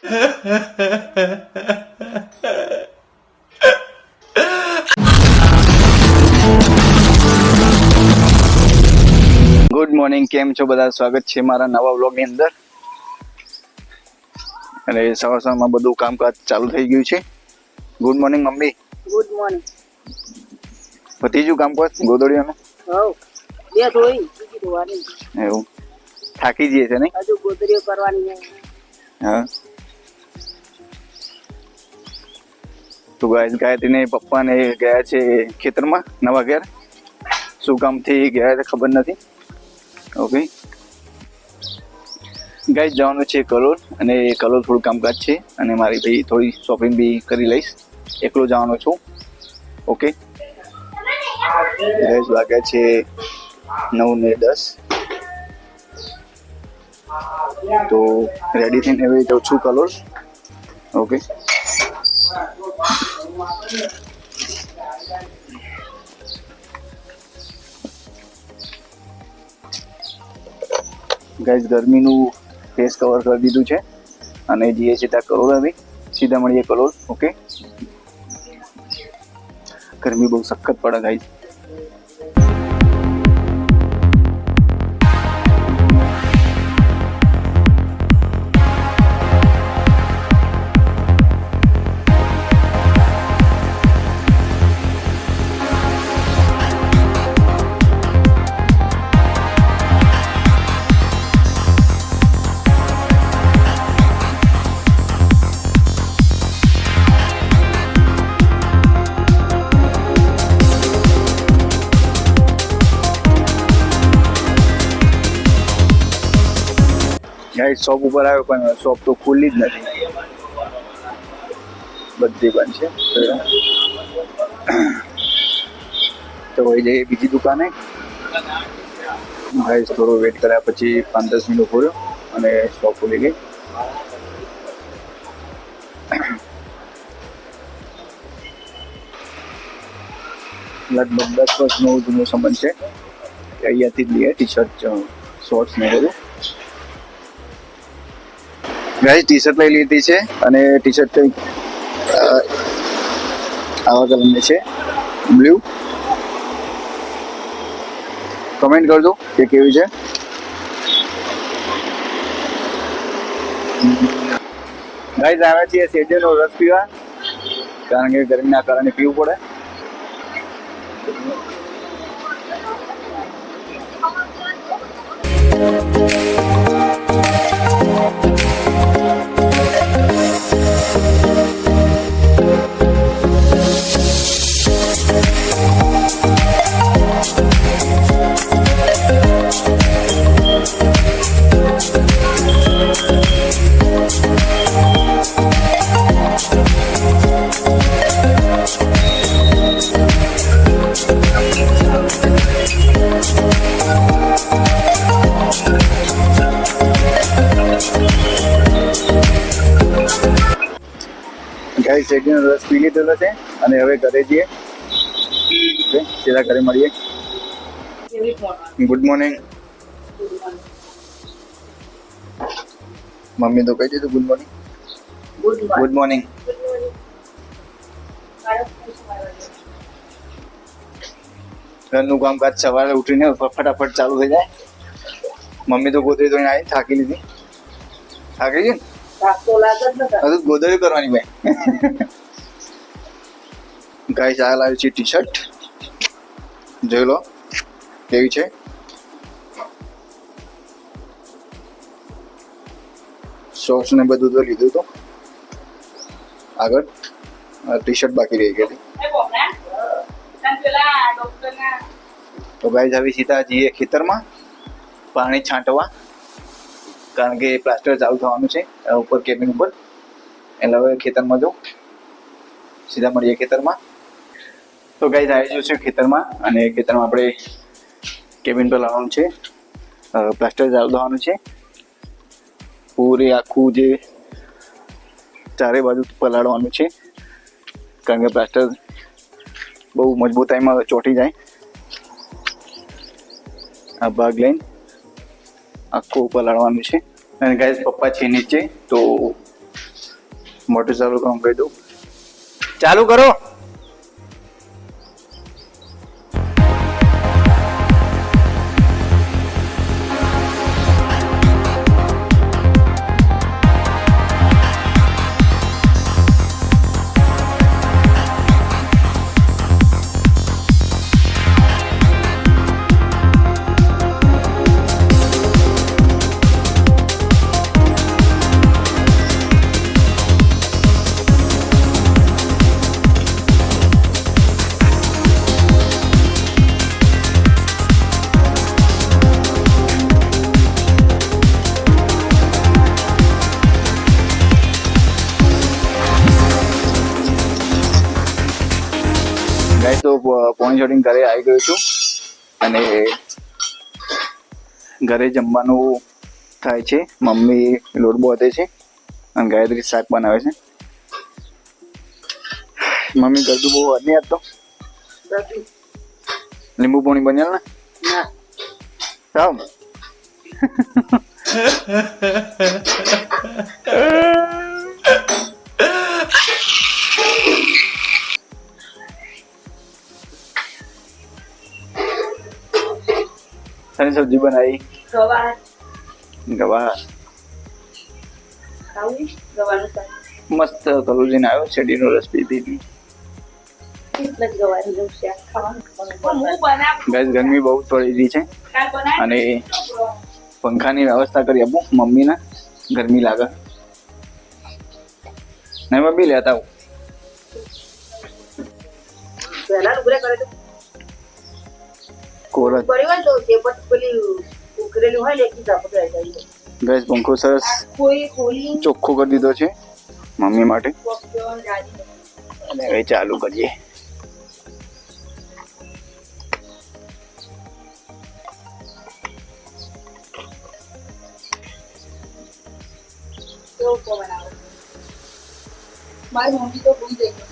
Good morning, કેમ છો બધા? સ્વાગત છે મારા નવા વ્લોગની અંદર. અને સવારમાં બધું કામકાજ ચાલુ થઈ ગયું છે. Good morning mummy. Good morning. પતી ગયું કામકાજ ગોદડીઓનું? હવ બે ધોઈ બીજી ધોવાની. એવું થાકી જઈએ છે નહીં? હજુ ગોદડીઓ કરવાની છે. હા. તો ગાયત્રીને પપ્પાને ગયા છે ખેતરમાં નવા ઘેર. શું કામથી ગયા છે ખબર નથી. ઓકે ગાય જવાનું છે કલોલ, અને કલોલ થોડું કામકાજ છે, અને મારી ભાઈ થોડી શોપિંગ બી કરી લઈશ. એકલો જવાનો છું. ઓકે ગાઈસ, વાગ્યા છે 9:10. તો રેડી થઈને હવે જાઉં છું કલોલ. ઓકે ગાઈસ, ગરમીનું ફેસ કવર કરી દીધું છે, અને જઈએ છીએ ત્યાં કલોલ. હવે સીધા મળીએ કલોલ. ઓકે, ગરમી બહુ સખત પડે ગાઈસ. ગાઈસ, શોપ ઉપર આવ્યો પણ શોપ તો ખુલ્લી જ નથી, બધી બંધ છે. તો વહી જઈએ બીજી દુકાને. ગાઈસ, થોડો વેટ કર્યા પછી 5-10 મિનિટ ખોલ્યો અને શોપ ખુલી ગઈ. લગભગ 10 વર્ષનો જૂનો સંબંધ છે. અહીંયાથી જ લઈએ ટી શર્ટ, શોર્ટ્સ ને બધું. ગાઈસ, ટી શર્ટ લઈ લીધી છે, અને ટી શર્ટ કંઈક આવા કલરની છે, બ્લુ. કમેન્ટ કરજો કે કેવી છે. ગાઈસ, આવ્યા છીએ શેરડીનો રસ પીવા, કારણ કે ગરમીના કારણે પીવું પડે. ગાઈસ, શેરડીનો રસ પી લીધેલો છે, અને હવે ઘરે જઈએ. સીધા ઘરે મળીએ. Good morning. મમ્મી તો કહી દીધું ગુડ મોર્નિંગ. Good morning. ઘરનું કામકાજ સવારે ઉઠીને ફટાફટ ચાલુ થઈ જાય. મમ્મી તો ગોદડી ધોઈને આવી થાકી લીધી. થાકી ગઈ ને? હજુ ગોદડી કરવાની ભાઈ. ગાઈસ, આ લાવ્યું છે ટી શર્ટ, જોઈ લો કેવી છે. શોર્ટ્સ ને બધું તો લીધું તો આગળ, ટી શર્ટ બાકી રહી ગઈ હતી. તો ગાઈસ, હવે સીધા જઈએ ખેતરમાં પાણી છાંટવા, કારણ કે પ્લાસ્ટર ચાલુ થવાનું છે ઉપર કેબિન ઉપર. એટલે હવે ખેતરમાં જો સીધા મળીએ ખેતરમાં. તો ગાઈસ, આવી ગયું છે ખેતરમાં, અને ખેતરમાં આપણે કેબિન પર લાવવાનું છે, પ્લાસ્ટર ચાલુ થવાનું છે. પૂરે આખું જે ચારે બાજુ પલાળવાનું છે, કારણ કે પ્લાસ્ટર બહુ મજબૂતાઈમાં ચોંટી જાય. આ ભાગ લઈને આખું પલાળવાનું છે. અને ગાઈસ, પપ્પા છે નીચે, તો મોટર ચાલુ કરો કહી દઉં. ચાલુ કરો. ગાઈસ તો પોઈન્ટ શોટિંગ ઘરે આવી ગયો છું અને ઘરે જમવાનું થાય છે. મમ્મી લોટ બોધે છે અને ગાયત્રી શાક બનાવે છે. મમ્મી ગરદુ બહુ નહીં આપતો. લીંબુ પાણી બનેલ ને ના સાવ સારી સબ્જી બનાવી. ગવાર ગવાર ખાવું ગવાનું શાક મસ્ત કલુજીને આવ્યો. શેરડીનો રસ પીધી હતી. એટલે જ ગવારનું શાક ખાવાનું ગાઈસ ગરમી બહુ પડી રહી છે અને પંખાની વ્યવસ્થા કરી આપું મમ્મીને. ગરમી લાગે ને મમ્મી લેતા આવું. પહેલા ઉઘરે કરે તો કોરસ કર્યું હોય તો તે પછી પેલી ઉઘરેલી હોય ને એટલી ઝાપટ આવી જાય. ગાઈસ પંખો સરસ કોઈ ખોલી ચોખ્ખો કરી દીધો છે મમ્મી માટે. પકડ્યો રાજી અને હવે ચાલુ કરીએ. કેવું કો બનાવો. મારી મમ્મી તો ભૂલી ગઈ છે.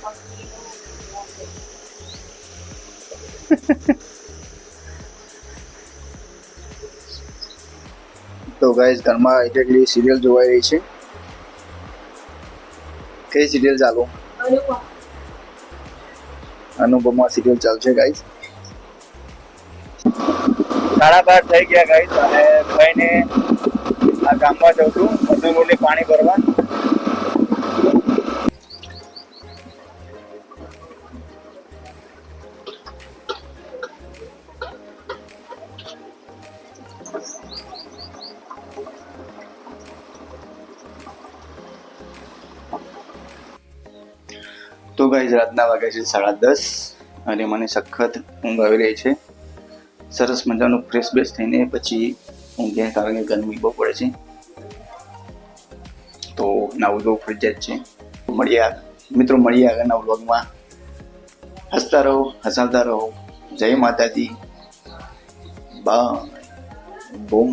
તો ગાઈસ ઘરમાં એટલી સિરિયલ જોવાઈ રહી છે. કઈ સિરિયલ ચાલુ? અનુપમા સિરિયલ ચાલશે ગાઈસ. 12:30 થઈ ગયા ગાઈસ અને ભાઈને આ ગામમાં જઉં છું મધુરોને પાણી ભરવા. તો ગાઈસ રાતના વાગ્યા છે 10:30 અને મને સખત ઊંઘ આવી રહી છે. સરસ મજાનું ફ્રેશ બેશ થઈને પછી ઊંઘે કારણ કે ગરમી બહુ પડે છે તો નાવું તો ફરજિયાત છે. મિત્રો મળીએ આગળના વ્લોગમાં. હસતા રહો, હસાવતા રહો. જય માતાજી. બાય. બૂમ.